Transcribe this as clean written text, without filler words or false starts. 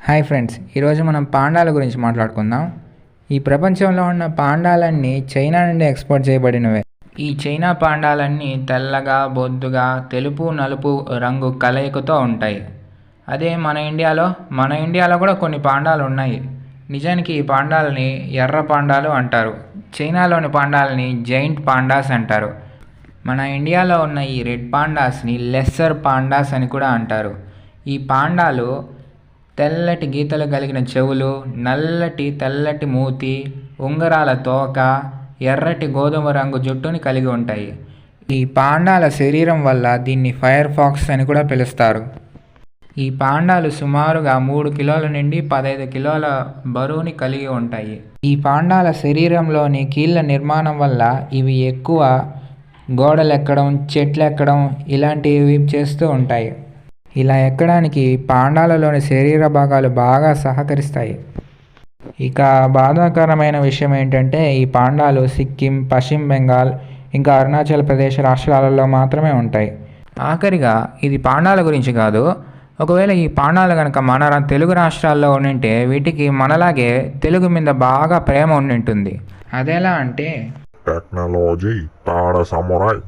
Hi friends, ఈరోజు మనం పాండాల గురించి మాట్లాడుకుందాం. ఈ ప్రపంచంలో ఉన్న పాండాలన్నీ చైనా నుండి ఎక్స్పోర్ట్ చేయబడినవే. ఈ చైనా పాండాలన్నీ తెల్లగా, బొద్దుగా, తెలుపు, నలుపు రంగు కలయికతో ఉంటాయి. అదే మన ఇండియాలో కూడా కొన్ని పాండాలు ఉన్నాయి. నిజానికి ఈ పాండాలని ఎర్ర పాండాలు అంటారు. చైనాలోని పాండాలని జైంట్ పాండాస్ అంటారు. మన ఇండియాలో ఉన్న ఈ రెడ్ పాండాస్ని లెస్సర్ పాండాస్ అని కూడా అంటారు. ఈ పాండాలు తెల్లటి గీతలు కలిగిన చెవులు, తెల్లటి మూతి, ఉంగరాల తోక, ఎర్రటి గోధుమ రంగు జుట్టుని కలిగి ఉంటాయి. ఈ పాండాల శరీరం వల్ల దీన్ని ఫైర్ ఫాక్స్ అని కూడా పిలుస్తారు. ఈ పాండాలు సుమారుగా 3 కిలోల నుండి 15 కిలోల బరువుని కలిగి ఉంటాయి. ఈ పాండాల శరీరంలోని కీళ్ళ నిర్మాణం వల్ల ఇవి ఎక్కువ గోడలెక్కడం, చెట్లెక్కడం ఇలాంటివి చేస్తూ ఉంటాయి. ఇలా ఎక్కడానికి పాండాలలోని శరీర భాగాలు బాగా సహకరిస్తాయి. ఇక బాధాకరమైన విషయం ఏంటంటే ఈ పాండాలు సిక్కిం, పశ్చిమ బెంగాల్, ఇంకా అరుణాచల్ ప్రదేశ్ రాష్ట్రాలలో మాత్రమే ఉంటాయి. ఆఖరిగా ఇది పాండాల గురించి కాదు. ఒకవేళ ఈ పాండాలు కనుక మన తెలుగు రాష్ట్రాల్లో ఉండింటే వీటికి మనలాగే తెలుగు మీద బాగా ప్రేమ ఉండింటుంది. అదెలా అంటే టెక్నాలజీ పాడ సమురాయ్.